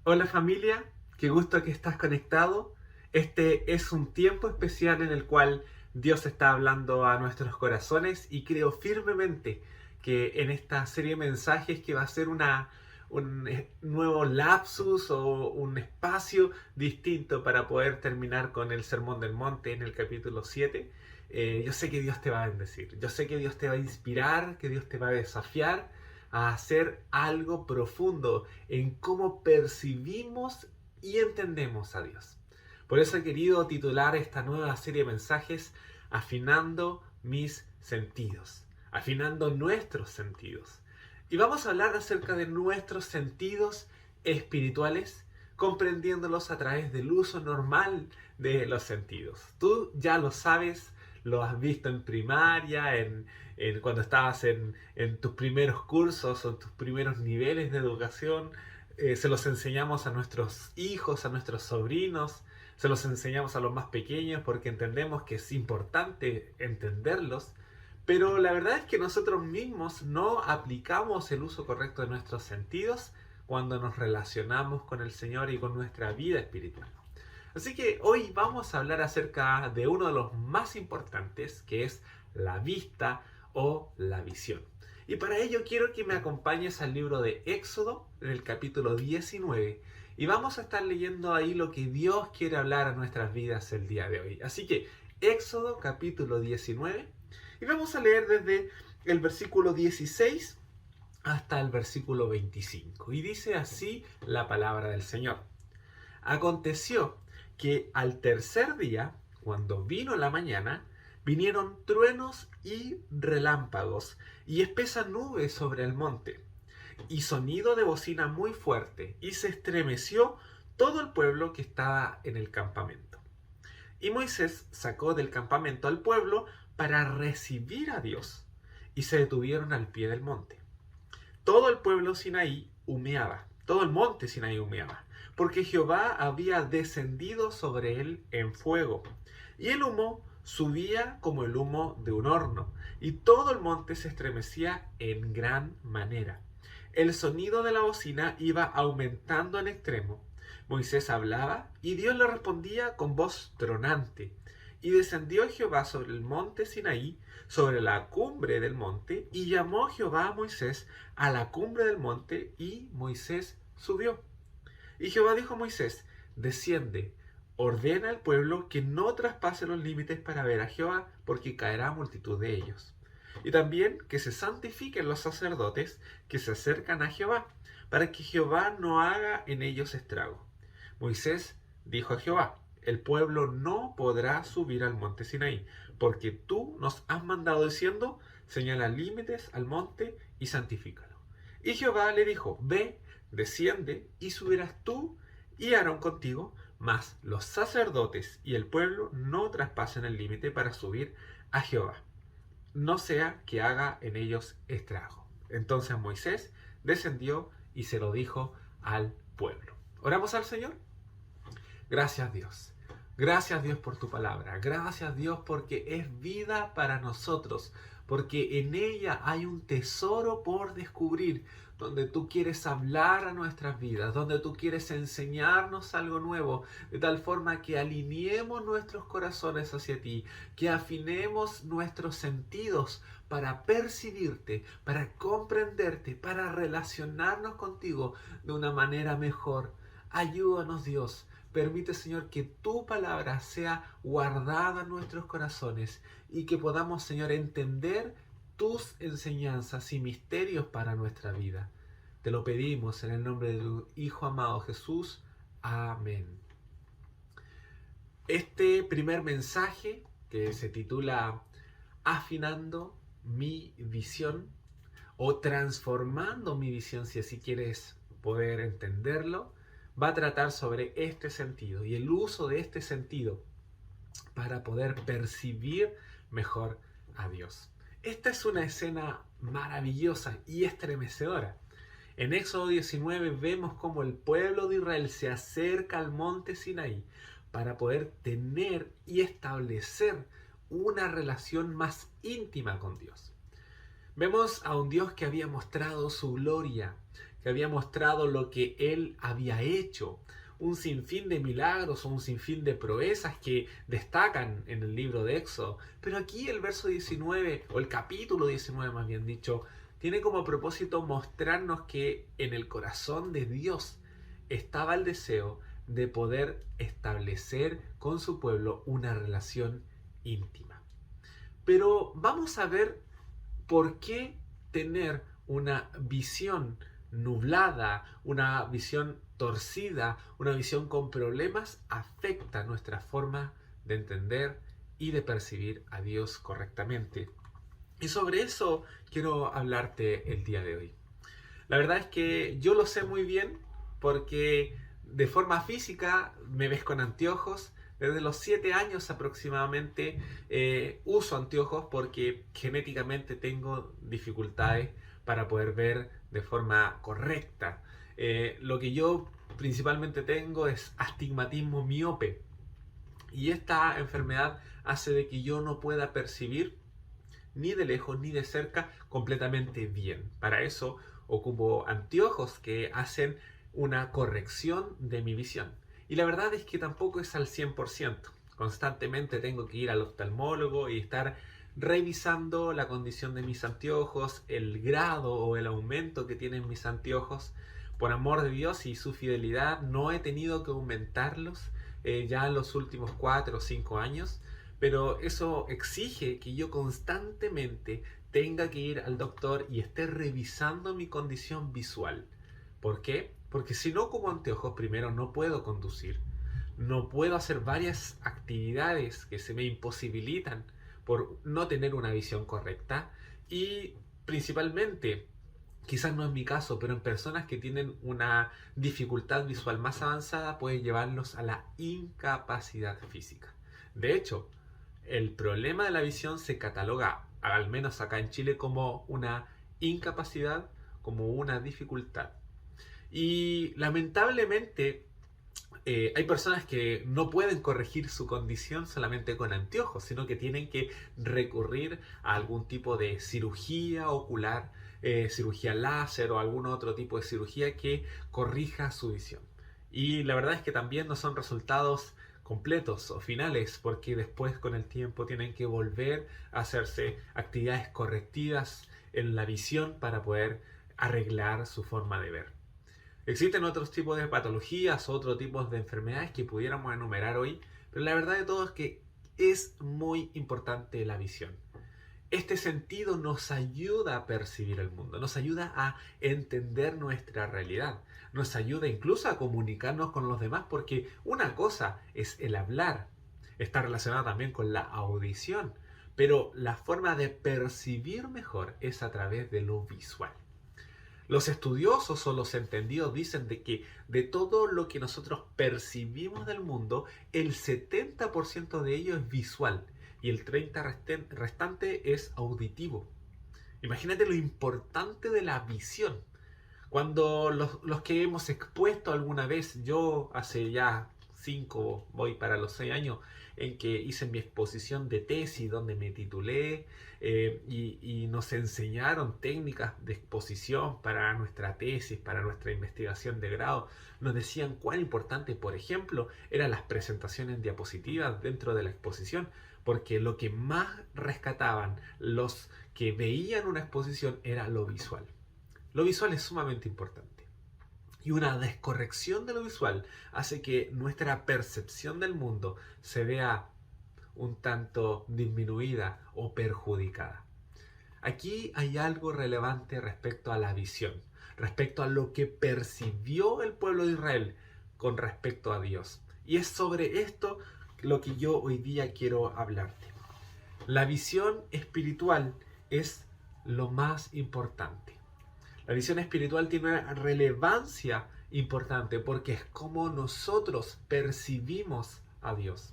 Hola familia, qué gusto que estás conectado. Este es un tiempo especial en el cual Dios está hablando a nuestros corazones y creo firmemente que en esta serie de mensajes que va a ser un nuevo lapsus o un espacio distinto para poder terminar con el Sermón del Monte en el capítulo 7. Yo sé que Dios te va a bendecir, yo sé que Dios te va a inspirar, que Dios te va a desafiar a hacer algo profundo en cómo percibimos y entendemos a Dios. Por eso he querido titular esta nueva serie de mensajes Afinando mis sentidos, afinando nuestros sentidos. Y vamos a hablar acerca de nuestros sentidos espirituales, comprendiéndolos a través del uso normal de los sentidos. Tú ya lo sabes, lo has visto en primaria, cuando estabas en tus primeros cursos o en tus primeros niveles de educación. Se los enseñamos a nuestros hijos, a nuestros sobrinos, se los enseñamos a los más pequeños porque entendemos que es importante entenderlos, pero la verdad es que nosotros mismos no aplicamos el uso correcto de nuestros sentidos cuando nos relacionamos con el Señor y con nuestra vida espiritual. Así que hoy vamos a hablar acerca de uno de los más importantes, que es la vista o la visión. Y para ello quiero que me acompañes al libro de Éxodo, en el capítulo 19, y vamos a estar leyendo ahí lo que Dios quiere hablar a nuestras vidas el día de hoy. Así que Éxodo capítulo 19, y vamos a leer desde el versículo 16 hasta el versículo 25. Y dice así la palabra del Señor. Aconteció que al tercer día, cuando vino la mañana, vinieron truenos y relámpagos y espesa nube sobre el monte, y sonido de bocina muy fuerte, y se estremeció todo el pueblo que estaba en el campamento. Y Moisés sacó del campamento al pueblo para recibir a Dios, y se detuvieron al pie del monte. Todo el pueblo Sinaí humeaba, todo el monte Sinaí humeaba, porque Jehová había descendido sobre él en fuego, y el humo subía como el humo de un horno, y todo el monte se estremecía en gran manera. El sonido de la bocina iba aumentando en extremo. Moisés hablaba, y Dios le respondía con voz tronante. Y descendió Jehová sobre el monte Sinaí, sobre la cumbre del monte, y llamó Jehová a Moisés a la cumbre del monte, y Moisés subió. Y Jehová dijo a Moisés: desciende, ordena al pueblo que no traspase los límites para ver a Jehová, porque caerá multitud de ellos. Y también que se santifiquen los sacerdotes que se acercan a Jehová, para que Jehová no haga en ellos estrago. Moisés dijo a Jehová: el pueblo no podrá subir al monte Sinaí, porque tú nos has mandado diciendo: señala límites al monte y santifícalo. Y Jehová le dijo: ve, desciende, y subirás tú y Aarón contigo, mas los sacerdotes y el pueblo no traspasen el límite para subir a Jehová, no sea que haga en ellos estrago. Entonces Moisés descendió y se lo dijo al pueblo. ¿Oramos al Señor? Gracias Dios. Gracias Dios por tu palabra. Gracias Dios porque es vida para nosotros. Porque en ella hay un tesoro por descubrir. Donde tú quieres hablar a nuestras vidas. Donde tú quieres enseñarnos algo nuevo. De tal forma que alineemos nuestros corazones hacia ti. Que afinemos nuestros sentidos para percibirte. Para comprenderte. Para relacionarnos contigo de una manera mejor. Ayúdanos Dios. Permite, Señor, que tu palabra sea guardada en nuestros corazones y que podamos, Señor, entender tus enseñanzas y misterios para nuestra vida. Te lo pedimos en el nombre de tu Hijo amado Jesús. Amén. Este primer mensaje, que se titula Afinando mi visión o transformando mi visión, si así quieres poder entenderlo, va a tratar sobre este sentido y el uso de este sentido para poder percibir mejor a Dios. Esta es una escena maravillosa y estremecedora. En Éxodo 19 vemos cómo el pueblo de Israel se acerca al monte Sinaí para poder tener y establecer una relación más íntima con Dios. Vemos a un Dios que había mostrado su gloria, que había mostrado lo que él había hecho. Un sinfín de milagros o un sinfín de proezas que destacan en el libro de Éxodo. Pero aquí el verso 19, o el capítulo 19 más bien dicho, tiene como propósito mostrarnos que en el corazón de Dios estaba el deseo de poder establecer con su pueblo una relación íntima. Pero vamos a ver por qué tener una visión nublada, una visión torcida, una visión con problemas afecta nuestra forma de entender y de percibir a Dios correctamente. Y sobre eso quiero hablarte el día de hoy. La verdad es que yo lo sé muy bien porque de forma física me ves con anteojos. Desde los 7 años aproximadamente uso anteojos porque genéticamente tengo dificultades para poder ver de forma correcta. Lo que yo principalmente tengo es astigmatismo miope y esta enfermedad hace de que yo no pueda percibir ni de lejos ni de cerca completamente bien. Para eso ocupo anteojos que hacen una corrección de mi visión. Y la verdad es que tampoco es al 100%. Constantemente tengo que ir al oftalmólogo y estar revisando la condición de mis anteojos, el grado o el aumento que tienen mis anteojos. Por amor de Dios y su fidelidad, no he tenido que aumentarlos ya en los últimos 4 o 5 años. Pero eso exige que yo constantemente tenga que ir al doctor y esté revisando mi condición visual. ¿Por qué? Porque si no ocupo anteojos, primero no puedo conducir, no puedo hacer varias actividades que se me imposibilitan por no tener una visión correcta y principalmente, quizás no es mi caso, pero en personas que tienen una dificultad visual más avanzada puede llevarlos a la incapacidad física. De hecho, el problema de la visión se cataloga, al menos acá en Chile, como una incapacidad, como una dificultad. Y lamentablemente hay personas que no pueden corregir su condición solamente con anteojos, sino que tienen que recurrir a algún tipo de cirugía ocular, cirugía láser o algún otro tipo de cirugía que corrija su visión. Y la verdad es que también no son resultados completos o finales, porque después con el tiempo tienen que volver a hacerse actividades correctivas en la visión para poder arreglar su forma de ver. Existen otros tipos de patologías, otros tipos de enfermedades que pudiéramos enumerar hoy, pero la verdad de todo es que es muy importante la visión. Este sentido nos ayuda a percibir el mundo, nos ayuda a entender nuestra realidad, nos ayuda incluso a comunicarnos con los demás, porque una cosa es el hablar, está relacionada también con la audición, pero la forma de percibir mejor es a través de lo visual. Los estudiosos o los entendidos dicen de que de todo lo que nosotros percibimos del mundo, el 70% de ello es visual y el 30% restante es auditivo. Imagínate lo importante de la visión. Cuando los que hemos expuesto alguna vez, yo hace ya 5, voy para los 6 años, en que hice mi exposición de tesis, donde me titulé y nos enseñaron técnicas de exposición para nuestra tesis, para nuestra investigación de grado. Nos decían cuán importante, por ejemplo, eran las presentaciones en diapositivas dentro de la exposición, porque lo que más rescataban los que veían una exposición era lo visual. Lo visual es sumamente importante. Y una descorrección de lo visual hace que nuestra percepción del mundo se vea un tanto disminuida o perjudicada. Aquí hay algo relevante respecto a la visión, respecto a lo que percibió el pueblo de Israel con respecto a Dios. Y es sobre esto lo que yo hoy día quiero hablarte. La visión espiritual es lo más importante. La visión espiritual tiene una relevancia importante porque es como nosotros percibimos a Dios.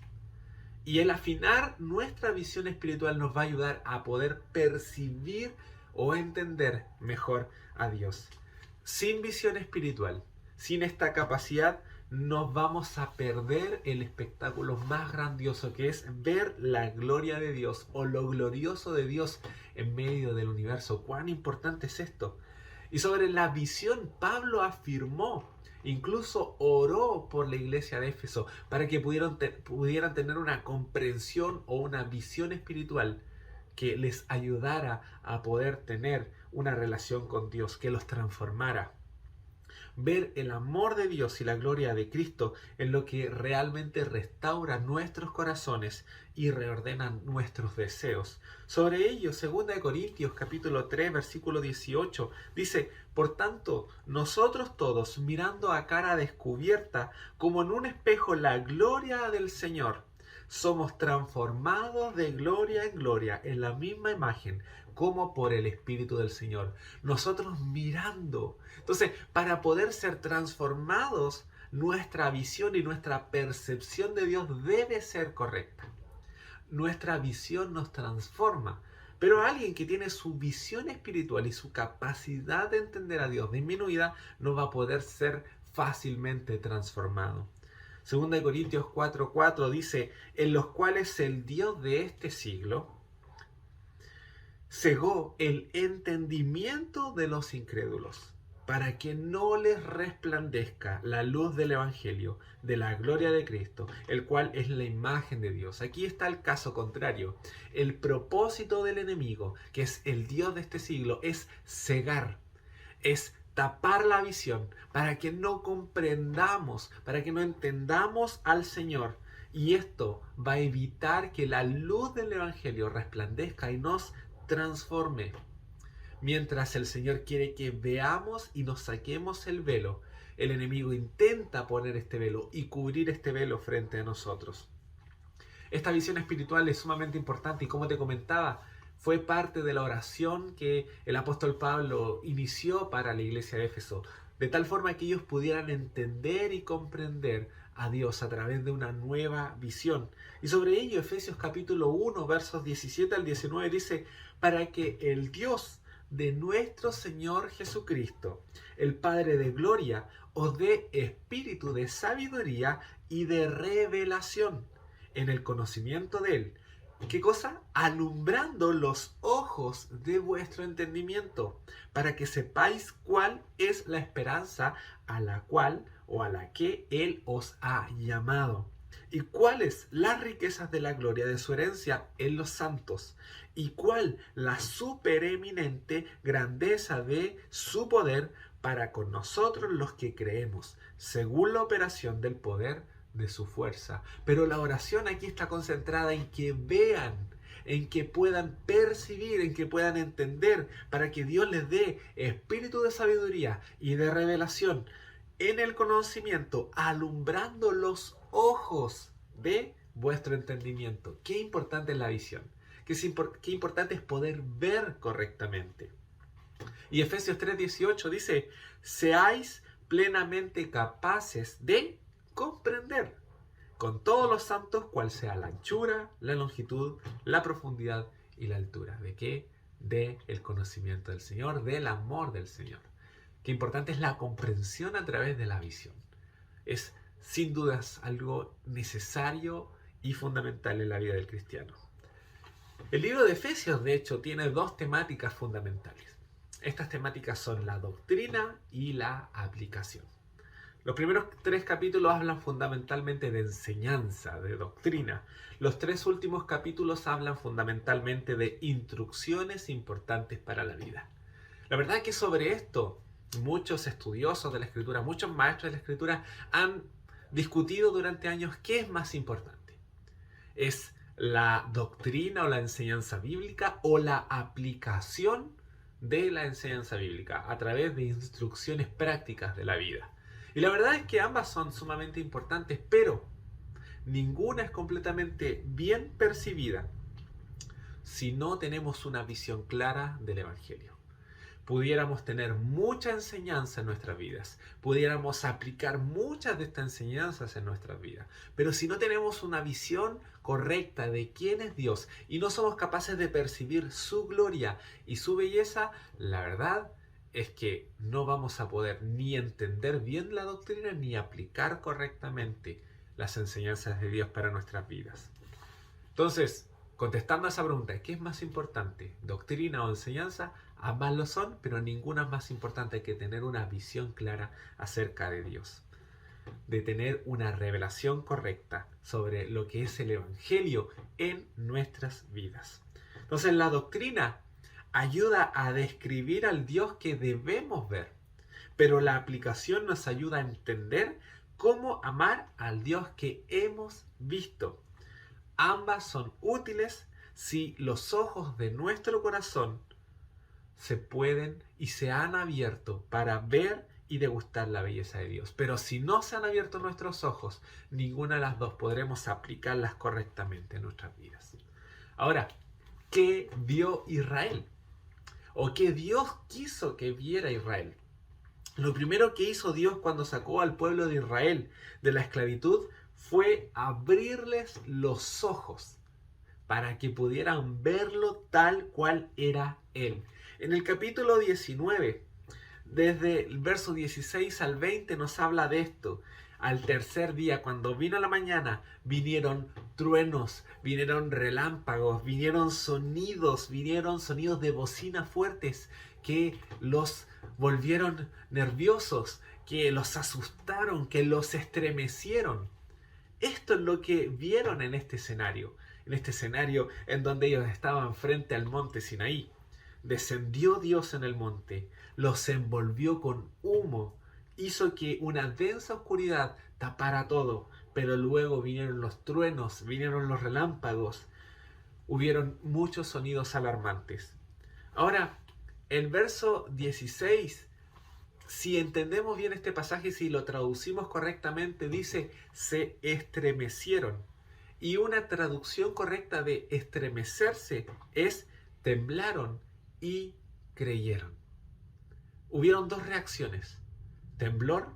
Y el afinar nuestra visión espiritual nos va a ayudar a poder percibir o entender mejor a Dios. Sin visión espiritual, sin esta capacidad, nos vamos a perder el espectáculo más grandioso que es ver la gloria de Dios o lo glorioso de Dios en medio del universo. ¿Cuán importante es esto? Y sobre la visión, Pablo afirmó, incluso oró por la iglesia de Éfeso para que pudieran tener una comprensión o una visión espiritual que les ayudara a poder tener una relación con Dios, que los transformara. Ver el amor de Dios y la gloria de Cristo en lo que realmente restaura nuestros corazones y reordena nuestros deseos. Sobre ello, 2 Corintios capítulo 3, versículo 18, dice: por tanto, nosotros todos, mirando a cara descubierta, como en un espejo, la gloria del Señor, somos transformados de gloria en gloria en la misma imagen, como por el Espíritu del Señor. Nosotros mirando. Entonces, para poder ser transformados, nuestra visión y nuestra percepción de Dios debe ser correcta. Nuestra visión nos transforma. Pero alguien que tiene su visión espiritual y su capacidad de entender a Dios disminuida no va a poder ser fácilmente transformado. 2 Corintios 4:4 dice: en los cuales el Dios de este siglo cegó el entendimiento de los incrédulos, para que no les resplandezca la luz del Evangelio, de la gloria de Cristo, el cual es la imagen de Dios. Aquí está el caso contrario. El propósito del enemigo, que es el Dios de este siglo, es cegar, es tapar la visión, para que no comprendamos, para que no entendamos al Señor. Y esto va a evitar que la luz del Evangelio resplandezca y nos transforme. Mientras el Señor quiere que veamos y nos saquemos el velo, el enemigo intenta poner este velo y cubrir este velo frente a nosotros. Esta visión espiritual es sumamente importante y, como te comentaba, fue parte de la oración que el apóstol Pablo inició para la iglesia de Éfeso, de tal forma que ellos pudieran entender y comprender a Dios a través de una nueva visión. Y sobre ello, Efesios capítulo 1, versos 17 al 19 dice: para que el Dios de nuestro Señor Jesucristo, el Padre de gloria, os dé espíritu de sabiduría y de revelación en el conocimiento de Él. ¿Qué cosa? Alumbrando los ojos de vuestro entendimiento, para que sepáis cuál es la esperanza a la cual o a la que Él os ha llamado, y cuáles las riquezas de la gloria de su herencia en los santos, y cuál la supereminente grandeza de su poder para con nosotros los que creemos, según la operación del poder de su fuerza. Pero la oración aquí está concentrada en que vean, en que puedan percibir, en que puedan entender, para que Dios les dé espíritu de sabiduría y de revelación en el conocimiento, alumbrando los ojos de vuestro entendimiento. Qué importante es la visión, qué importante es poder ver correctamente. Y Efesios 3:18 dice: seáis plenamente capaces de comprender con todos los santos cuál sea la anchura, la longitud, la profundidad y la altura. ¿De qué? De el conocimiento del Señor, del amor del Señor. Qué importante es la comprensión a través de la visión. Es sin dudas algo necesario y fundamental en la vida del cristiano. El libro de Efesios, de hecho, tiene dos temáticas fundamentales. Estas temáticas son la doctrina y la aplicación. Los primeros 3 capítulos hablan fundamentalmente de enseñanza, de doctrina. Los 3 últimos capítulos hablan fundamentalmente de instrucciones importantes para la vida. La verdad es que sobre esto muchos estudiosos de la Escritura, muchos maestros de la Escritura han discutido durante años qué es más importante. ¿Es la doctrina o la enseñanza bíblica o la aplicación de la enseñanza bíblica a través de instrucciones prácticas de la vida? Y la verdad es que ambas son sumamente importantes, pero ninguna es completamente bien percibida si no tenemos una visión clara del Evangelio. Pudiéramos tener mucha enseñanza en nuestras vidas, pudiéramos aplicar muchas de estas enseñanzas en nuestras vidas, pero si no tenemos una visión correcta de quién es Dios y no somos capaces de percibir su gloria y su belleza, la verdad es que no vamos a poder ni entender bien la doctrina ni aplicar correctamente las enseñanzas de Dios para nuestras vidas. Entonces, contestando a esa pregunta, ¿qué es más importante, doctrina o enseñanza? Ambas lo son, pero ninguna es más importante que tener una visión clara acerca de Dios, de tener una revelación correcta sobre lo que es el Evangelio en nuestras vidas. Entonces la doctrina ayuda a describir al Dios que debemos ver, pero la aplicación nos ayuda a entender cómo amar al Dios que hemos visto. Ambas son útiles si los ojos de nuestro corazón se pueden y se han abierto para ver y degustar la belleza de Dios. Pero si no se han abierto nuestros ojos, ninguna de las dos podremos aplicarlas correctamente en nuestras vidas. Ahora, ¿qué vio Israel? ¿O qué Dios quiso que viera Israel? Lo primero que hizo Dios cuando sacó al pueblo de Israel de la esclavitud fue abrirles los ojos para que pudieran verlo tal cual era Él. En el capítulo 19, desde el verso 16 al 20 nos habla de esto. Al tercer día, cuando vino la mañana, vinieron truenos, vinieron relámpagos, vinieron sonidos de bocina fuertes que los volvieron nerviosos, que los asustaron, que los estremecieron. Esto es lo que vieron en este escenario en donde ellos estaban frente al monte Sinaí. Descendió Dios en el monte, los envolvió con humo, hizo que una densa oscuridad tapara todo, pero luego vinieron los truenos, vinieron los relámpagos, hubieron muchos sonidos alarmantes. Ahora, el verso 16, si entendemos bien este pasaje, si lo traducimos correctamente, dice, se estremecieron. Y una traducción correcta de estremecerse es temblaron y creyeron. Hubieron dos reacciones. Temblor,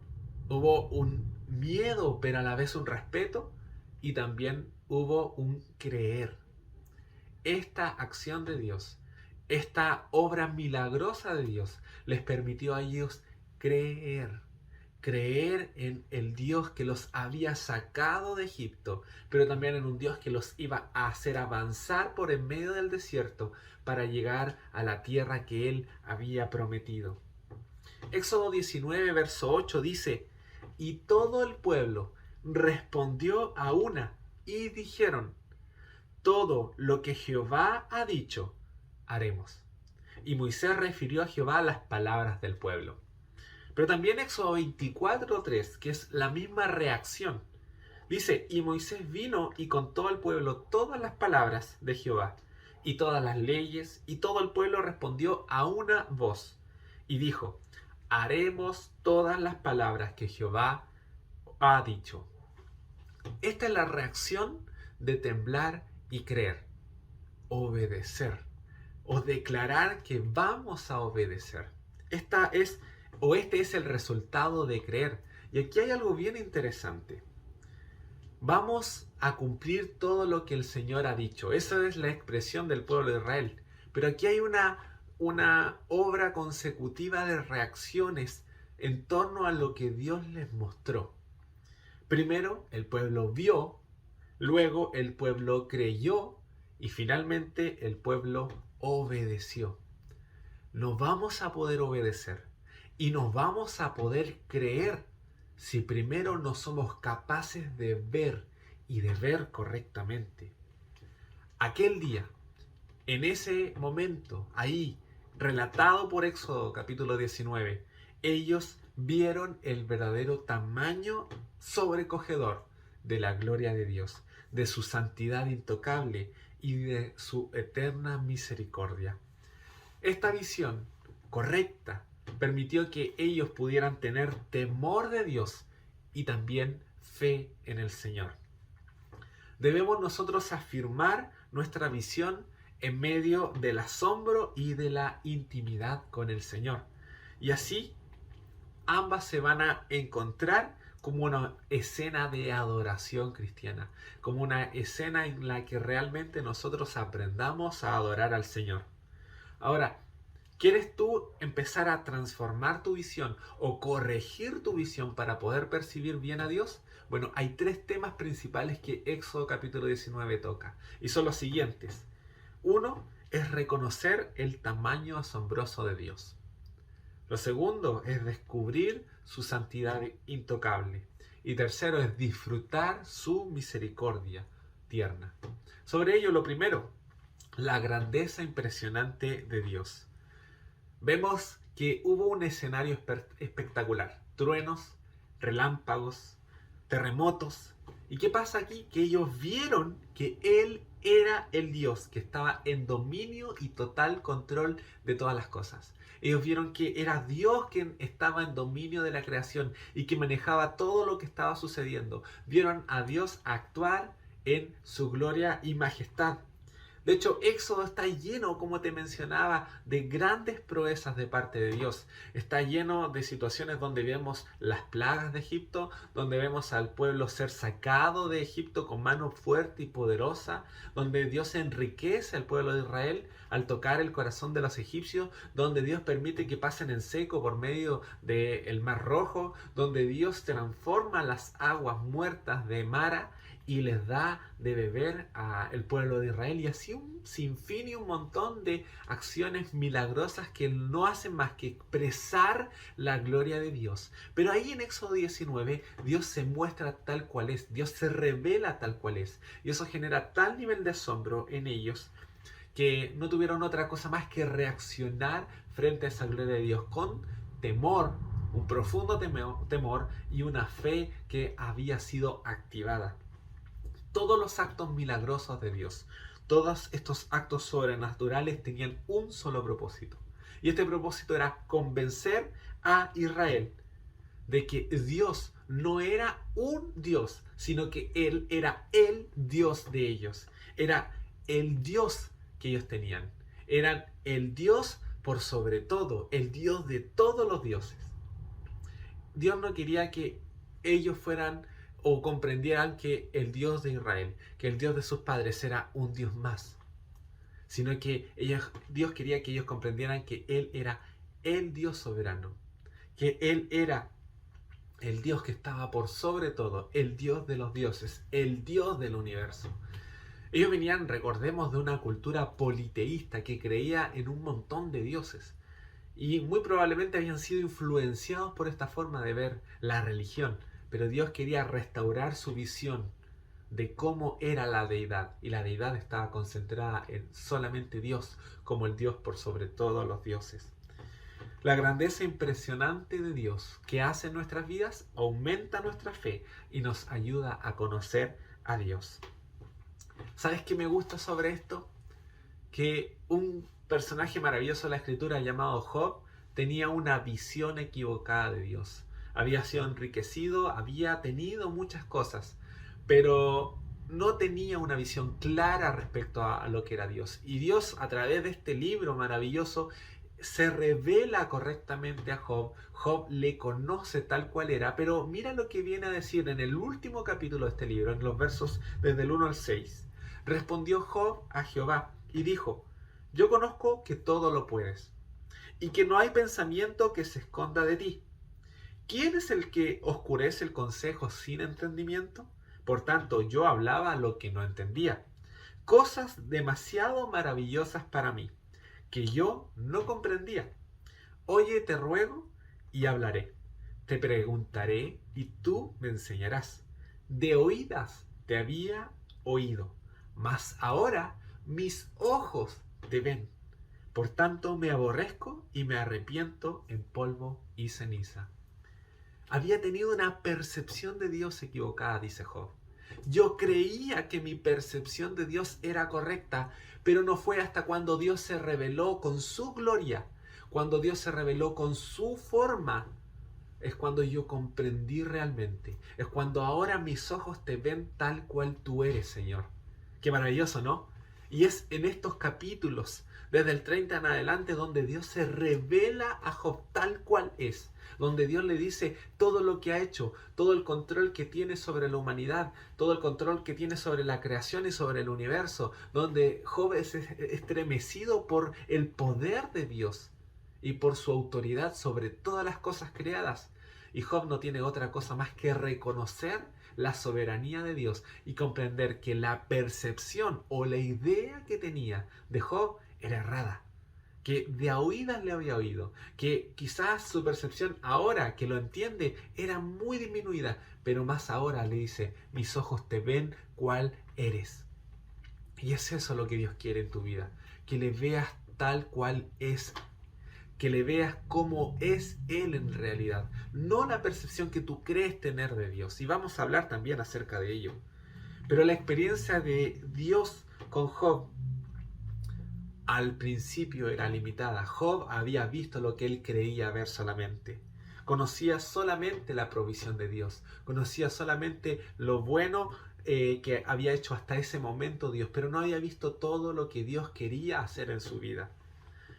hubo un miedo, pero a la vez un respeto, y también hubo un creer. Esta acción de Dios, esta obra milagrosa de Dios, les permitió a ellos creer en el Dios que los había sacado de Egipto, pero también en un Dios que los iba a hacer avanzar por en medio del desierto para llegar a la tierra que Él había prometido. Éxodo 19, verso 8 dice, y todo el pueblo respondió a una y dijeron, todo lo que Jehová ha dicho, haremos. Y Moisés refirió a Jehová las palabras del pueblo. Pero también Éxodo 24:3, que es la misma reacción. Dice, y Moisés vino y contó al pueblo todas las palabras de Jehová y todas las leyes, y todo el pueblo respondió a una voz y dijo, haremos todas las palabras que Jehová ha dicho. Esta es la reacción de temblar y creer, obedecer o declarar que vamos a obedecer. Este es el resultado de creer. Y aquí hay algo bien interesante. Vamos a cumplir todo lo que el Señor ha dicho. Esa es la expresión del pueblo de Israel. Pero aquí hay una obra consecutiva de reacciones en torno a lo que Dios les mostró. Primero, el pueblo vio, luego el pueblo creyó y finalmente el pueblo obedeció. No vamos a poder obedecer y nos vamos a poder creer si primero no somos capaces de ver y de ver correctamente. Aquel día, en ese momento, ahí, relatado por Éxodo capítulo 19, ellos vieron el verdadero tamaño sobrecogedor de la gloria de Dios, de su santidad intocable y de su eterna misericordia. Esta visión correcta permitió que ellos pudieran tener temor de Dios y también fe en el Señor. Debemos nosotros afirmar nuestra visión en medio del asombro y de la intimidad con el Señor. Y así ambas se van a encontrar como una escena de adoración cristiana, como una escena en la que realmente nosotros aprendamos a adorar al Señor. Ahora, ¿quieres tú empezar a transformar tu visión o corregir tu visión para poder percibir bien a Dios? Bueno, hay tres temas principales que Éxodo capítulo 19 toca y son los siguientes. Uno es reconocer el tamaño asombroso de Dios. Lo segundo es descubrir su santidad intocable. Y tercero es disfrutar su misericordia tierna. Sobre ello, lo primero, la grandeza impresionante de Dios. Vemos que hubo un escenario espectacular. Truenos, relámpagos, terremotos. ¿Y qué pasa aquí? Que ellos vieron que Él era el Dios que estaba en dominio y total control de todas las cosas. Ellos vieron que era Dios quien estaba en dominio de la creación y que manejaba todo lo que estaba sucediendo. Vieron a Dios actuar en su gloria y majestad. De hecho, Éxodo está lleno, como te mencionaba, de grandes proezas de parte de Dios. Está lleno de situaciones donde vemos las plagas de Egipto, donde vemos al pueblo ser sacado de Egipto con mano fuerte y poderosa, donde Dios enriquece al pueblo de Israel al tocar el corazón de los egipcios, donde Dios permite que pasen en seco por medio del Mar Rojo, donde Dios transforma las aguas muertas de Mara y les da de beber al pueblo de Israel, y así un sinfín y un montón de acciones milagrosas que no hacen más que expresar la gloria de Dios. Pero ahí en Éxodo 19 Dios se muestra tal cual es, Dios se revela tal cual es, y eso genera tal nivel de asombro en ellos que no tuvieron otra cosa más que reaccionar frente a esa gloria de Dios con temor, un profundo temor y una fe que había sido activada. Todos los actos milagrosos de Dios, todos estos actos sobrenaturales tenían un solo propósito. Y este propósito era convencer a Israel de que Dios no era un Dios, sino que Él era el Dios de ellos. Era el Dios que ellos tenían. Eran el Dios por sobre todo, el Dios de todos los dioses. Dios no quería que ellos fueran o comprendieran que el Dios de Israel, que el Dios de sus padres era un Dios más, sino que Dios quería que ellos comprendieran que Él era el Dios soberano, que Él era el Dios que estaba por sobre todo, el Dios de los dioses, el Dios del universo. Ellos venían, recordemos, de una cultura politeísta que creía en un montón de dioses. Y muy probablemente habían sido influenciados por esta forma de ver la religión. Pero Dios quería restaurar su visión de cómo era la deidad. Y la deidad estaba concentrada en solamente Dios, como el Dios por sobre todos los dioses. La grandeza impresionante de Dios que hace en nuestras vidas aumenta nuestra fe y nos ayuda a conocer a Dios. ¿Sabes qué me gusta sobre esto? Que un personaje maravilloso de la escritura llamado Job tenía una visión equivocada de Dios. Había sido enriquecido, había tenido muchas cosas, pero no tenía una visión clara respecto a lo que era Dios. Y Dios, a través de este libro maravilloso, se revela correctamente a Job. Job le conoce tal cual era, pero mira lo que viene a decir en el último capítulo de este libro, en los versos desde el 1 al 6. Respondió Job a Jehová y dijo: yo conozco que todo lo puedes, y que no hay pensamiento que se esconda de ti. ¿Quién es el que oscurece el consejo sin entendimiento? Por tanto, yo hablaba lo que no entendía. Cosas demasiado maravillosas para mí, que yo no comprendía. Oye, te ruego, y hablaré. Te preguntaré, y tú me enseñarás. De oídas te había oído, mas ahora mis ojos te ven. Por tanto me aborrezco y me arrepiento en polvo y ceniza. Había tenido una percepción de Dios equivocada, dice Job. Yo creía que mi percepción de Dios era correcta, pero no fue hasta cuando Dios se reveló con su gloria, cuando Dios se reveló con su forma, es cuando yo comprendí realmente. Es cuando ahora mis ojos te ven tal cual tú eres, Señor. Qué maravilloso, ¿no? Y es en estos capítulos, desde el 30 en adelante, donde Dios se revela a Job tal cual es. Donde Dios le dice todo lo que ha hecho, todo el control que tiene sobre la humanidad, todo el control que tiene sobre la creación y sobre el universo. Donde Job es estremecido por el poder de Dios y por su autoridad sobre todas las cosas creadas. Y Job no tiene otra cosa más que reconocer la soberanía de Dios y comprender que la percepción o la idea que tenía de Job era errada, que de a oídas le había oído, que quizás su percepción ahora que lo entiende era muy disminuida, pero más ahora le dice, mis ojos te ven cuál eres. Y es eso lo que Dios quiere en tu vida, que le veas tal cual es, que le veas cómo es Él en realidad, no la percepción que tú crees tener de Dios. Y vamos a hablar también acerca de ello. Pero la experiencia de Dios con Job al principio era limitada. Job había visto lo que él creía ver solamente. Conocía solamente la provisión de Dios. Conocía solamente lo bueno que había hecho hasta ese momento Dios, pero no había visto todo lo que Dios quería hacer en su vida.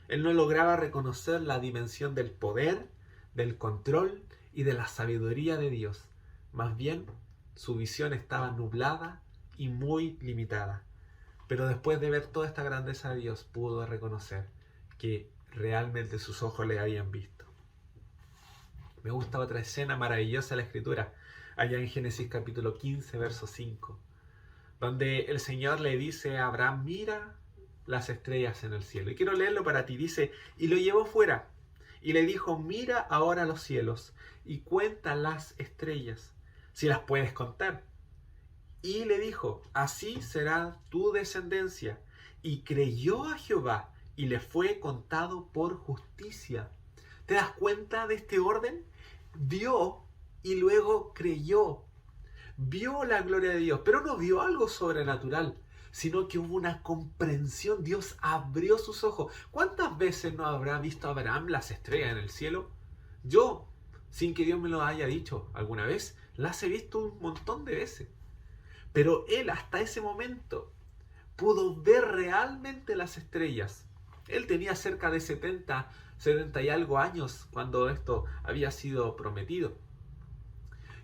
Él no lograba reconocer la dimensión del poder, del control y de la sabiduría de Dios. Más bien, su visión estaba nublada y muy limitada. Pero después de ver toda esta grandeza de Dios, pudo reconocer que realmente sus ojos le habían visto. Me gusta otra escena maravillosa de la Escritura, allá en Génesis capítulo 15, verso 5, donde el Señor le dice a Abraham, mira las estrellas en el cielo. Y quiero leerlo para ti. Dice, y lo llevó fuera y le dijo, mira ahora los cielos y cuenta las estrellas, si las puedes contar. Y le dijo, así será tu descendencia. Y creyó a Jehová y le fue contado por justicia. ¿Te das cuenta de este orden? Vio y luego creyó. Vio la gloria de Dios, pero no vio algo sobrenatural, sino que hubo una comprensión. Dios abrió sus ojos. ¿Cuántas veces no habrá visto Abraham las estrellas en el cielo? Yo, sin que Dios me lo haya dicho alguna vez, las he visto un montón de veces. Pero él hasta ese momento pudo ver realmente las estrellas. Él tenía cerca de 70 y algo años cuando esto había sido prometido.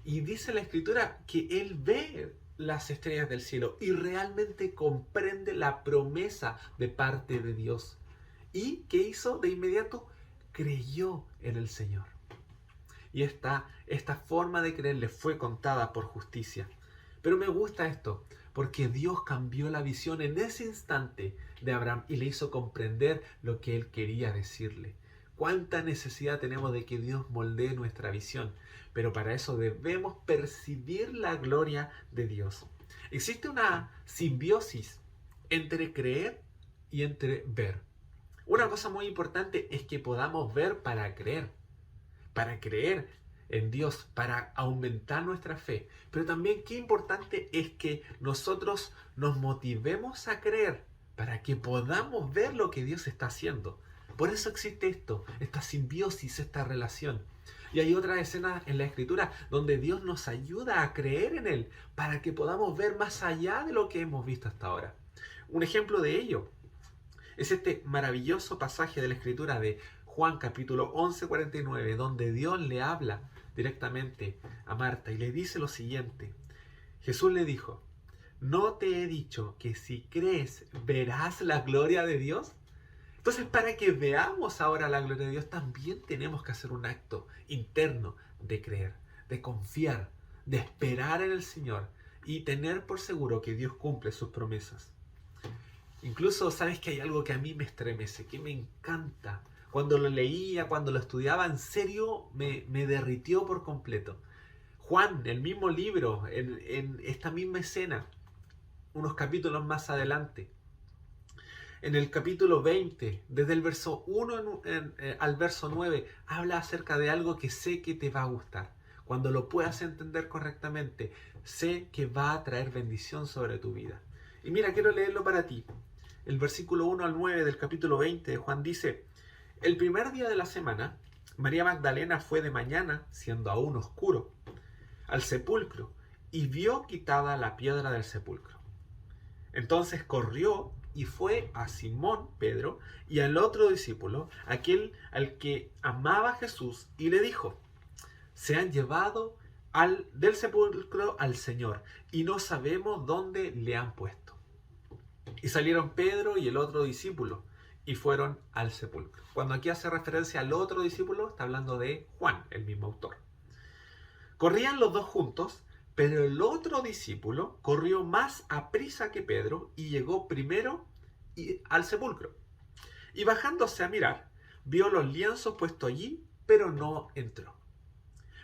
Y dice la Escritura que él ve las estrellas del cielo y realmente comprende la promesa de parte de Dios. ¿Y qué hizo de inmediato? Creyó en el Señor. Y esta forma de creer le fue contada por justicia. Pero me gusta esto, porque Dios cambió la visión en ese instante de Abraham y le hizo comprender lo que él quería decirle. Cuánta necesidad tenemos de que Dios moldee nuestra visión, pero para eso debemos percibir la gloria de Dios. Existe una simbiosis entre creer y entre ver. Una cosa muy importante es que podamos ver para creer en Dios, para aumentar nuestra fe. Pero también qué importante es que nosotros nos motivemos a creer para que podamos ver lo que Dios está haciendo. Por eso existe esto, esta simbiosis, esta relación. Y hay otras escenas en la Escritura donde Dios nos ayuda a creer en Él para que podamos ver más allá de lo que hemos visto hasta ahora. Un ejemplo de ello es este maravilloso pasaje de la Escritura de Juan capítulo 11:49, donde Dios le habla directamente a Marta y le dice lo siguiente. Jesús le dijo, ¿no te he dicho que si crees verás la gloria de Dios? Entonces, para que veamos ahora la gloria de Dios, también tenemos que hacer un acto interno de creer, de confiar, de esperar en el Señor y tener por seguro que Dios cumple sus promesas. Incluso, ¿sabes que hay algo que a mí me estremece, que me encanta? Cuando lo leía, cuando lo estudiaba, en serio me derritió por completo. Juan, el mismo libro, en esta misma escena, unos capítulos más adelante, en el capítulo 20, desde el verso 1 al verso 9, habla acerca de algo que sé que te va a gustar. Cuando lo puedas entender correctamente, sé que va a traer bendición sobre tu vida. Y mira, quiero leerlo para ti. El versículo 1 al 9 del capítulo 20 de Juan dice, el primer día de la semana, María Magdalena fue de mañana, siendo aún oscuro, al sepulcro y vio quitada la piedra del sepulcro. Entonces corrió y fue a Simón, Pedro, y al otro discípulo, aquel al que amaba a Jesús, y le dijo, se han llevado del sepulcro al Señor, y no sabemos dónde le han puesto. Y salieron Pedro y el otro discípulo, y fueron al sepulcro. Cuando aquí hace referencia al otro discípulo, está hablando de Juan, el mismo autor. Corrían los dos juntos, pero el otro discípulo corrió más aprisa que Pedro y llegó primero al sepulcro. Y bajándose a mirar, vio los lienzos puestos allí, pero no entró.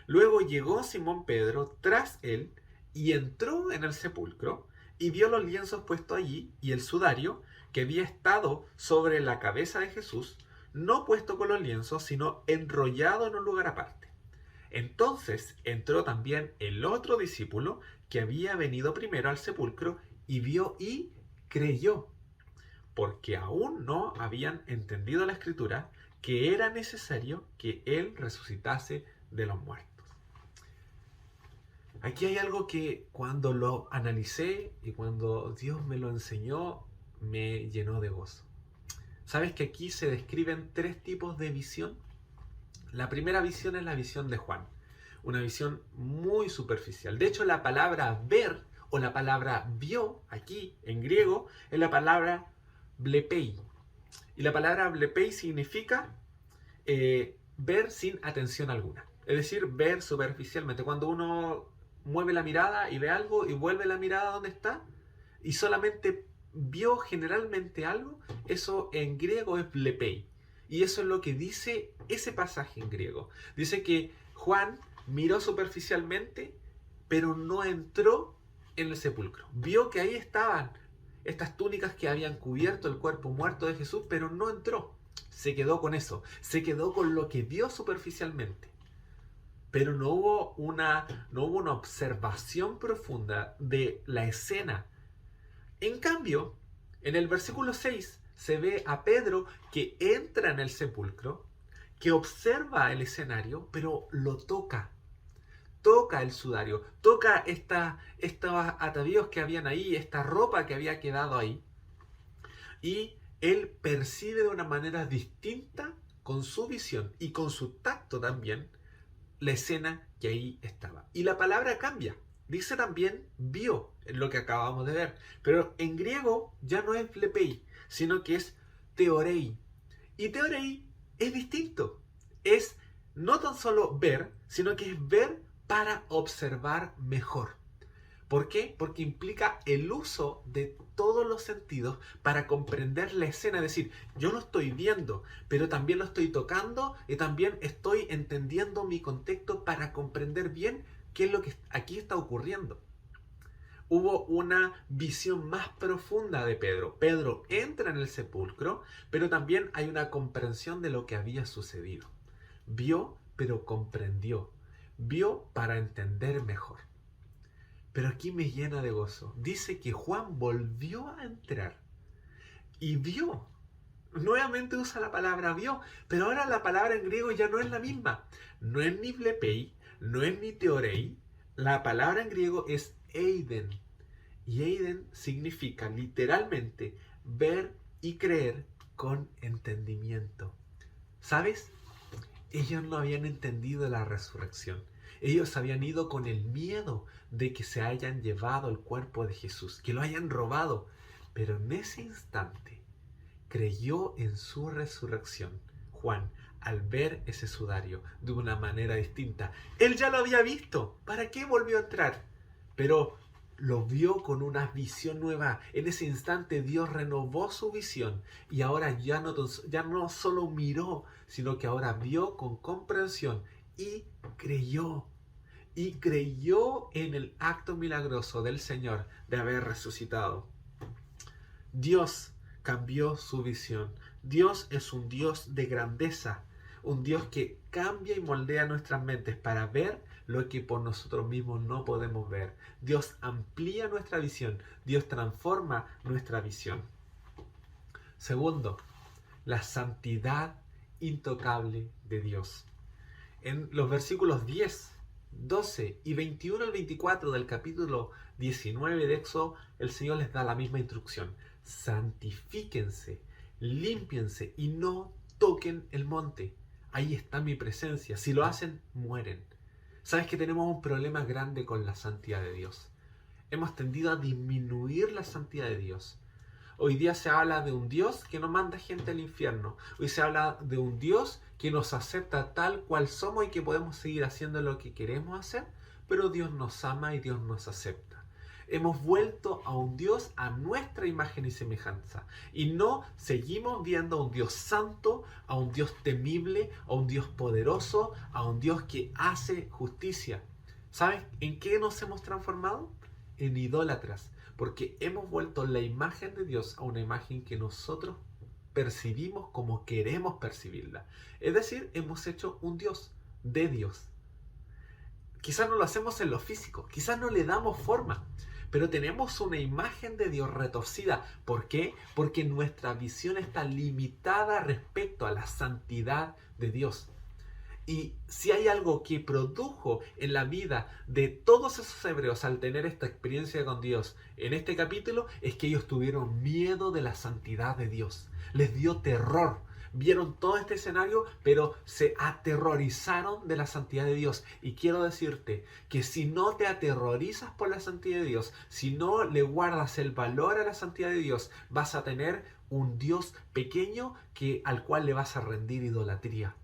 Luego llegó Simón Pedro tras él y entró en el sepulcro y vio los lienzos puestos allí y el sudario que había estado sobre la cabeza de Jesús, no puesto con los lienzos, sino enrollado en un lugar aparte. Entonces entró también el otro discípulo que había venido primero al sepulcro y vio y creyó, porque aún no habían entendido la escritura que era necesario que él resucitase de los muertos. Aquí hay algo que cuando lo analicé y cuando Dios me lo enseñó, me llenó de gozo. ¿Sabes que aquí se describen 3 tipos de visión? La primera visión es la visión de Juan, una visión muy superficial. De hecho, la palabra ver o la palabra vio aquí en griego es la palabra blepei. Y la palabra blepei significa ver sin atención alguna. Es decir, ver superficialmente. Cuando uno mueve la mirada y ve algo y vuelve la mirada donde está y solamente vio generalmente algo, eso en griego es blepei. Y eso es lo que dice ese pasaje en griego. Dice que Juan miró superficialmente, pero no entró en el sepulcro. Vio que ahí estaban estas túnicas que habían cubierto el cuerpo muerto de Jesús, pero no entró. Se quedó con eso. Se quedó con lo que vio superficialmente. Pero no hubo una observación profunda de la escena. En cambio, en el versículo 6 se ve a Pedro que entra en el sepulcro, que observa el escenario, pero lo toca. Toca el sudario, toca estos atavíos que habían ahí, esta ropa que había quedado ahí. Y él percibe de una manera distinta, con su visión y con su tacto también, la escena que ahí estaba. Y la palabra cambia. Dice también vio, lo que acabamos de ver. Pero en griego ya no es blepei, sino que es theorei. Y theorei es distinto. Es no tan solo ver, sino que es ver para observar mejor. ¿Por qué? Porque implica el uso de todos los sentidos para comprender la escena. Es decir, yo lo estoy viendo, pero también lo estoy tocando y también estoy entendiendo mi contexto para comprender bien qué es lo que aquí está ocurriendo. Hubo una visión más profunda de Pedro. Pedro entra en el sepulcro, pero también hay una comprensión de lo que había sucedido. Vio, pero comprendió. Vio para entender mejor. Pero aquí me llena de gozo. Dice que Juan volvió a entrar y vio. Nuevamente usa la palabra vio, pero ahora la palabra en griego ya no es la misma. No es ni blepei, no es ni theorei. La palabra en griego es eiden. Y eiden significa literalmente ver y creer con entendimiento. ¿Sabes? Ellos no habían entendido la resurrección. Ellos habían ido con el miedo de que se hayan llevado el cuerpo de Jesús, que lo hayan robado. Pero en ese instante creyó en su resurrección Juan al ver ese sudario de una manera distinta. Él ya lo había visto. ¿Para qué volvió a entrar? Pero lo vio con una visión nueva. En ese instante Dios renovó su visión y ahora ya no solo miró, sino que ahora vio con comprensión y creyó. Y creyó en el acto milagroso del Señor de haber resucitado. Dios cambió su visión. Dios es un Dios de grandeza, un Dios que cambia y moldea nuestras mentes para ver lo que por nosotros mismos no podemos ver. Dios amplía nuestra visión, Dios transforma nuestra visión. Segundo, la santidad intocable de Dios. En los versículos 10, 12 y 21 al 24 del capítulo 19 de Éxodo, el Señor les da la misma instrucción. Santifíquense, límpiense y no toquen el monte. Ahí está mi presencia. Si lo hacen, mueren. ¿Sabes que tenemos un problema grande con la santidad de Dios? Hemos tendido a disminuir la santidad de Dios. Hoy día se habla de un Dios que no manda gente al infierno. Hoy se habla de un Dios que nos acepta tal cual somos y que podemos seguir haciendo lo que queremos hacer, pero Dios nos ama y Dios nos acepta. Hemos vuelto a un Dios a nuestra imagen y semejanza. Y no seguimos viendo a un Dios santo, a un Dios temible, a un Dios poderoso, a un Dios que hace justicia. ¿Sabes en qué nos hemos transformado? En idólatras. Porque hemos vuelto la imagen de Dios a una imagen que nosotros percibimos como queremos percibirla. Es decir, hemos hecho un Dios de Dios. Quizás no lo hacemos en lo físico, quizás no le damos forma, pero tenemos una imagen de Dios retorcida. ¿Por qué? Porque nuestra visión está limitada respecto a la santidad de Dios. Y si hay algo que produjo en la vida de todos esos hebreos al tener esta experiencia con Dios en este capítulo, es que ellos tuvieron miedo de la santidad de Dios. Les dio terror. Vieron todo este escenario, pero se aterrorizaron de la santidad de Dios. Y quiero decirte que si no te aterrorizas por la santidad de Dios, si no le guardas el valor a la santidad de Dios, vas a tener un Dios pequeño al cual le vas a rendir idolatría.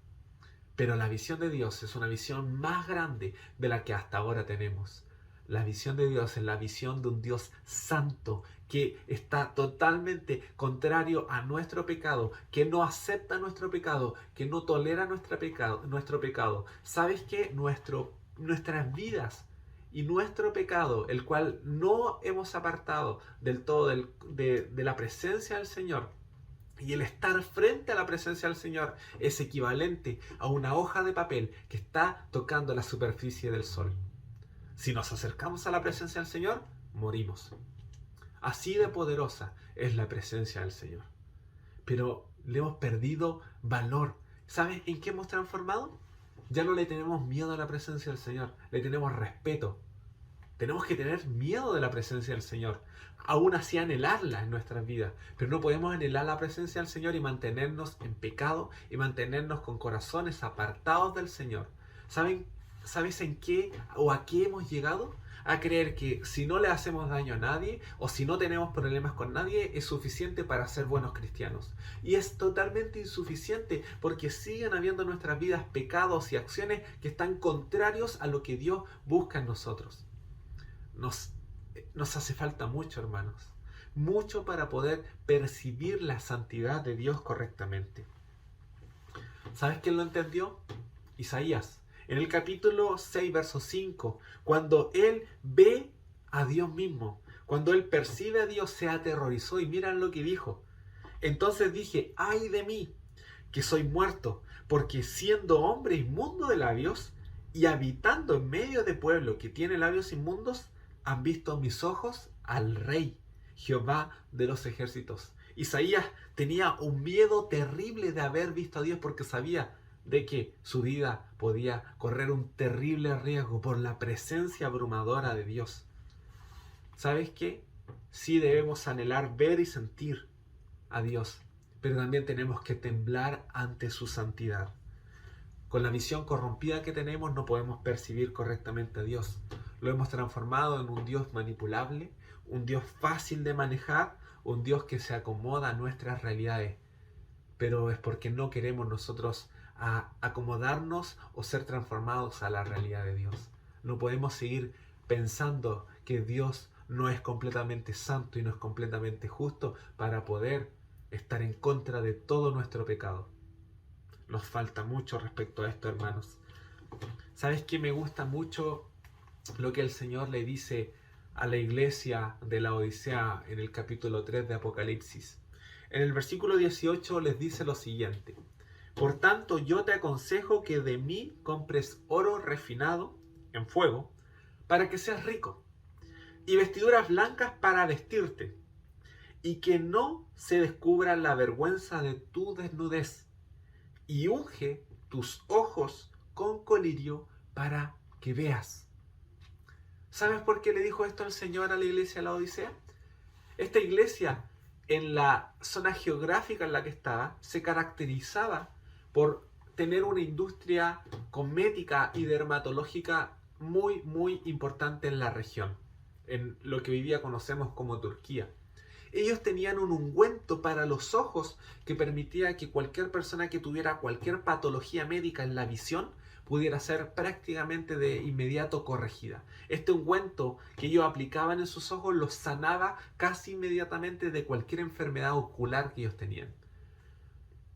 Pero la visión de Dios es una visión más grande de la que hasta ahora tenemos. La visión de Dios es la visión de un Dios santo que está totalmente contrario a nuestro pecado, que no acepta nuestro pecado, que no tolera nuestro pecado. ¿Sabes qué? Nuestras vidas y nuestro pecado, el cual no hemos apartado del todo de la presencia del Señor, y el estar frente a la presencia del Señor es equivalente a una hoja de papel que está tocando la superficie del sol. Si nos acercamos a la presencia del Señor, morimos. Así de poderosa es la presencia del Señor. Pero le hemos perdido valor. ¿Sabes en qué hemos transformado? Ya no le tenemos miedo a la presencia del Señor, le tenemos respeto. Tenemos que tener miedo de la presencia del Señor. Aún así anhelarla en nuestras vidas. Pero no podemos anhelar la presencia del Señor y mantenernos en pecado y mantenernos con corazones apartados del Señor. ¿Sabes en qué o a qué hemos llegado? A creer que si no le hacemos daño a nadie o si no tenemos problemas con nadie es suficiente para ser buenos cristianos. Y es totalmente insuficiente porque siguen habiendo en nuestras vidas pecados y acciones que están contrarios a lo que Dios busca en nosotros. Nos hace falta mucho, hermanos. Mucho para poder percibir la santidad de Dios correctamente. ¿Sabes quién lo entendió? Isaías. En el capítulo 6, verso 5, cuando él ve a Dios mismo, cuando él percibe a Dios, se aterrorizó y miran lo que dijo. Entonces dije, ay de mí, que soy muerto, porque siendo hombre inmundo de labios y habitando en medio de pueblo que tiene labios inmundos, han visto mis ojos al Rey, Jehová de los ejércitos. Isaías tenía un miedo terrible de haber visto a Dios porque sabía de que su vida podía correr un terrible riesgo por la presencia abrumadora de Dios. ¿Sabes qué? Sí debemos anhelar ver y sentir a Dios, pero también tenemos que temblar ante su santidad. Con la visión corrompida que tenemos no podemos percibir correctamente a Dios. Lo hemos transformado en un Dios manipulable, un Dios fácil de manejar, un Dios que se acomoda a nuestras realidades. Pero es porque no queremos nosotros acomodarnos o ser transformados a la realidad de Dios. No podemos seguir pensando que Dios no es completamente santo y no es completamente justo para poder estar en contra de todo nuestro pecado. Nos falta mucho respecto a esto, hermanos. ¿Sabes qué? Me gusta mucho lo que el Señor le dice a la iglesia de la Odisea en el capítulo 3 de Apocalipsis. En el versículo 18 les dice lo siguiente: por tanto, yo te aconsejo que de mí compres oro refinado en fuego para que seas rico, y vestiduras blancas para vestirte, y que no se descubra la vergüenza de tu desnudez, y unge tus ojos con colirio para que veas. ¿Sabes por qué le dijo esto el Señor a la iglesia de la Odisea? Esta iglesia, en la zona geográfica en la que estaba, se caracterizaba por tener una industria cosmética y dermatológica muy, muy importante en la región, en lo que hoy día conocemos como Turquía. Ellos tenían un ungüento para los ojos que permitía que cualquier persona que tuviera cualquier patología médica en la visión pudiera ser prácticamente de inmediato corregida. Este ungüento que ellos aplicaban en sus ojos los sanaba casi inmediatamente de cualquier enfermedad ocular que ellos tenían.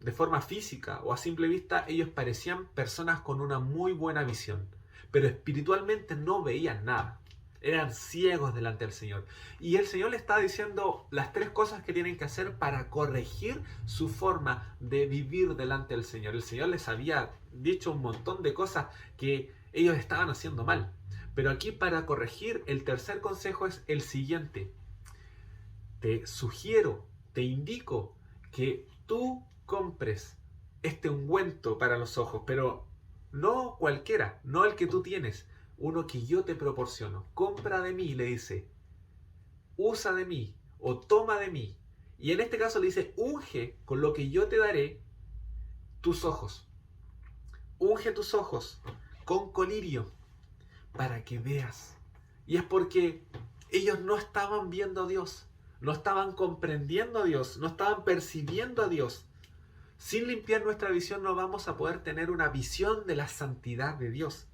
De forma física o a simple vista, ellos parecían personas con una muy buena visión, pero espiritualmente no veían nada. Eran ciegos delante del Señor. Y el Señor le estaba diciendo las 3 cosas que tienen que hacer para corregir su forma de vivir delante del Señor. El Señor les había dicho un montón de cosas que ellos estaban haciendo mal. Pero aquí, para corregir, el tercer consejo es el siguiente. Te sugiero, te indico que tú compres este ungüento para los ojos, pero no cualquiera, no el que tú tienes, uno que yo te proporciono. Compra de mí, le dice, usa de mí o toma de mí. Y en este caso le dice, unge con lo que yo te daré tus ojos. Unge tus ojos con colirio para que veas. Y es porque ellos no estaban viendo a Dios, no estaban comprendiendo a Dios, no estaban percibiendo a Dios. Sin limpiar nuestra visión no vamos a poder tener una visión de la santidad de Dios.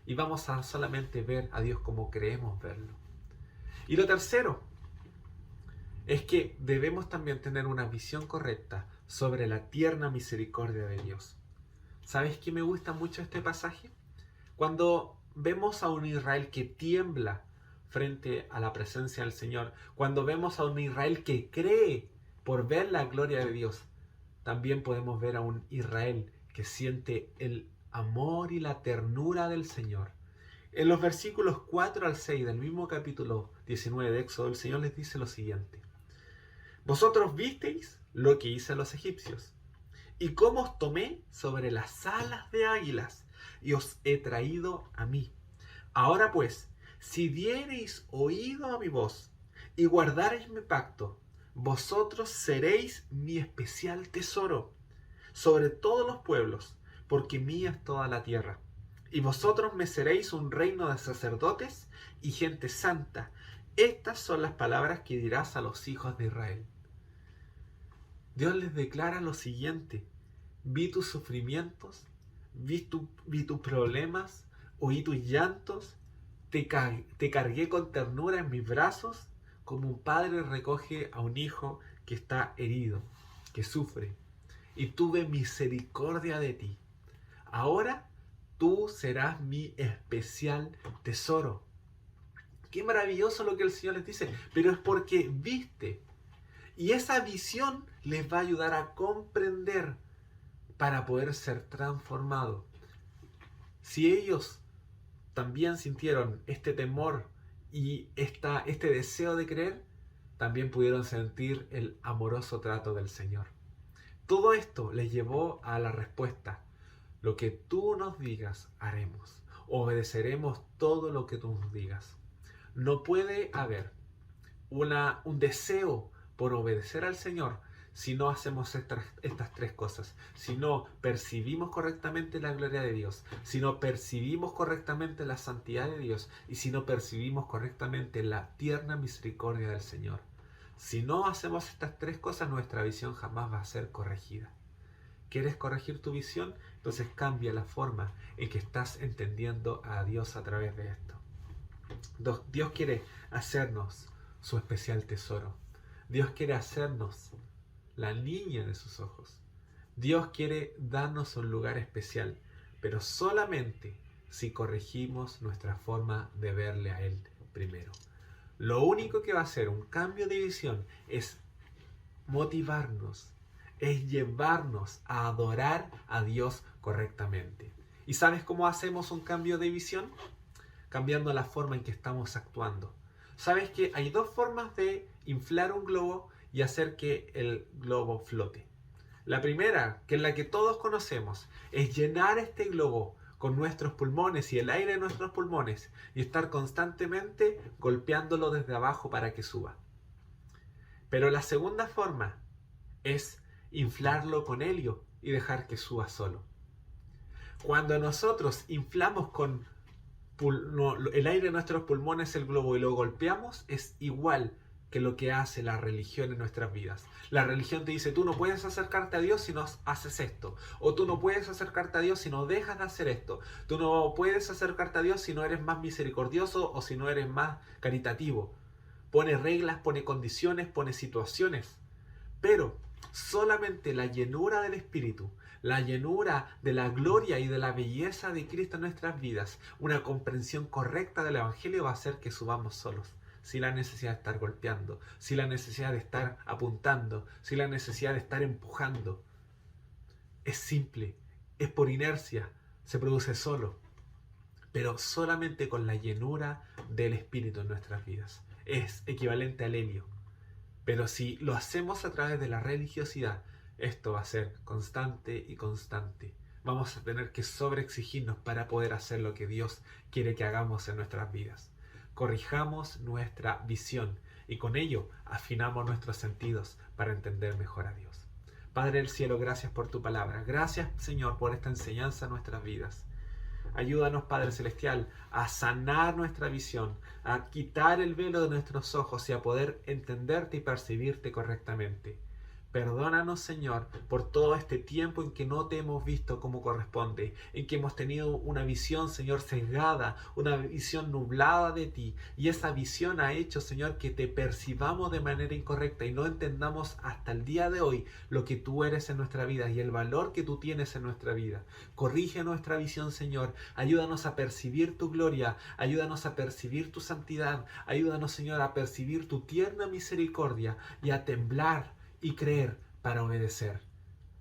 Y vamos a solamente ver a Dios como creemos verlo. Y lo tercero es que debemos también tener una visión correcta sobre la tierna misericordia de Dios. ¿Sabes qué me gusta mucho este pasaje? Cuando vemos a un Israel que tiembla frente a la presencia del Señor, cuando vemos a un Israel que cree por ver la gloria de Dios, también podemos ver a un Israel que siente el amor y la ternura del Señor. En los versículos 4 al 6 del mismo capítulo 19 de Éxodo, el Señor les dice lo siguiente. Vosotros visteis lo que hice a los egipcios, y cómo os tomé sobre las alas de águilas, y os he traído a mí. Ahora pues, si diereis oído a mi voz, y guardareis mi pacto, vosotros seréis mi especial tesoro sobre todos los pueblos, porque mía es toda la tierra. Y vosotros me seréis un reino de sacerdotes y gente santa. Estas son las palabras que dirás a los hijos de Israel. Dios les declara lo siguiente. Vi tus sufrimientos, vi tus problemas, oí tus llantos, te cargué con ternura en mis brazos, como un padre recoge a un hijo que está herido, que sufre. Y tuve misericordia de ti. Ahora tú serás mi especial tesoro. Qué maravilloso lo que el Señor les dice, pero es porque viste. Y esa visión les va a ayudar a comprender para poder ser transformados. Si ellos también sintieron este temor y este deseo de creer, también pudieron sentir el amoroso trato del Señor. Todo esto les llevó a la respuesta. Lo que tú nos digas, haremos. Obedeceremos todo lo que tú nos digas. No puede haber un deseo por obedecer al Señor si no hacemos estas 3 cosas. Si no percibimos correctamente la gloria de Dios, si no percibimos correctamente la santidad de Dios y si no percibimos correctamente la tierna misericordia del Señor. Si no hacemos estas 3 cosas, nuestra visión jamás va a ser corregida. ¿Quieres corregir tu visión? Entonces cambia la forma en que estás entendiendo a Dios a través de esto. Dios quiere hacernos su especial tesoro. Dios quiere hacernos la niña de sus ojos. Dios quiere darnos un lugar especial, pero solamente si corregimos nuestra forma de verle a Él primero. Lo único que va a hacer un cambio de visión es motivarnos, es llevarnos a adorar a Dios correctamente. ¿Y sabes cómo hacemos un cambio de visión? Cambiando la forma en que estamos actuando. ¿Sabes que hay 2 formas de inflar un globo y hacer que el globo flote? La primera, que es la que todos conocemos, es llenar este globo con nuestros pulmones y el aire de nuestros pulmones y estar constantemente golpeándolo desde abajo para que suba. Pero la segunda forma es inflarlo con helio y dejar que suba solo. Cuando nosotros inflamos con el aire de nuestros pulmones el globo y lo golpeamos, es igual que lo que hace la religión en nuestras vidas. La religión te dice, tú no puedes acercarte a Dios si no haces esto. O tú no puedes acercarte a Dios si no dejas de hacer esto. Tú no puedes acercarte a Dios si no eres más misericordioso o si no eres más caritativo. Pone reglas, pone condiciones, pone situaciones. Pero solamente la llenura del Espíritu, la llenura de la gloria y de la belleza de Cristo en nuestras vidas, una comprensión correcta del Evangelio va a hacer que subamos solos. Sin la necesidad de estar golpeando, sin la necesidad de estar apuntando, sin la necesidad de estar empujando. Es simple, es por inercia, se produce solo, pero solamente con la llenura del Espíritu en nuestras vidas. Es equivalente al helio. Pero si lo hacemos a través de la religiosidad, esto va a ser constante y constante. Vamos a tener que sobreexigirnos para poder hacer lo que Dios quiere que hagamos en nuestras vidas. Corrijamos nuestra visión y con ello afinamos nuestros sentidos para entender mejor a Dios. Padre del cielo, gracias por tu palabra. Gracias, Señor, por esta enseñanza en nuestras vidas. Ayúdanos, Padre Celestial, a sanar nuestra visión, a quitar el velo de nuestros ojos y a poder entenderte y percibirte correctamente. Perdónanos, Señor, por todo este tiempo en que no te hemos visto como corresponde, en que hemos tenido una visión, Señor, sesgada, una visión nublada de ti, y esa visión ha hecho, Señor, que te percibamos de manera incorrecta y no entendamos hasta el día de hoy lo que tú eres en nuestra vida y el valor que tú tienes en nuestra vida. Corrige nuestra visión, Señor, ayúdanos a percibir tu gloria, ayúdanos a percibir tu santidad, ayúdanos, Señor, a percibir tu tierna misericordia y a temblar y creer para obedecer.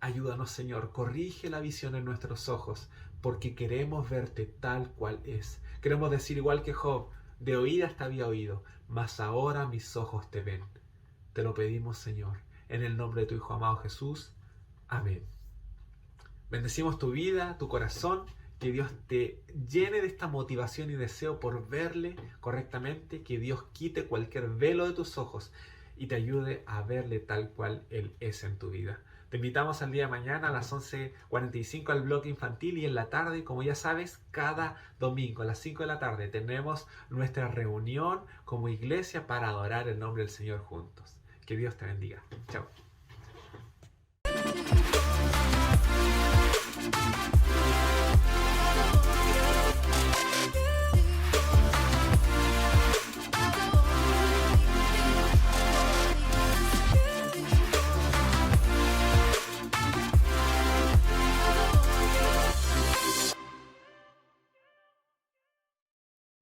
Ayúdanos, Señor, corrige la visión en nuestros ojos, porque queremos verte tal cual es. Queremos decir igual que Job, de oídas te había oído, mas ahora mis ojos te ven. Te lo pedimos, Señor, en el nombre de tu Hijo amado Jesús. Amén. Bendecimos tu vida, tu corazón, que Dios te llene de esta motivación y deseo por verle correctamente, que Dios quite cualquier velo de tus ojos y te ayude a verle tal cual Él es en tu vida. Te invitamos al día de mañana a las 11:45 al bloque infantil y en la tarde, como ya sabes, cada domingo a las 5 de la tarde tenemos nuestra reunión como iglesia para adorar el nombre del Señor juntos. Que Dios te bendiga. Chao.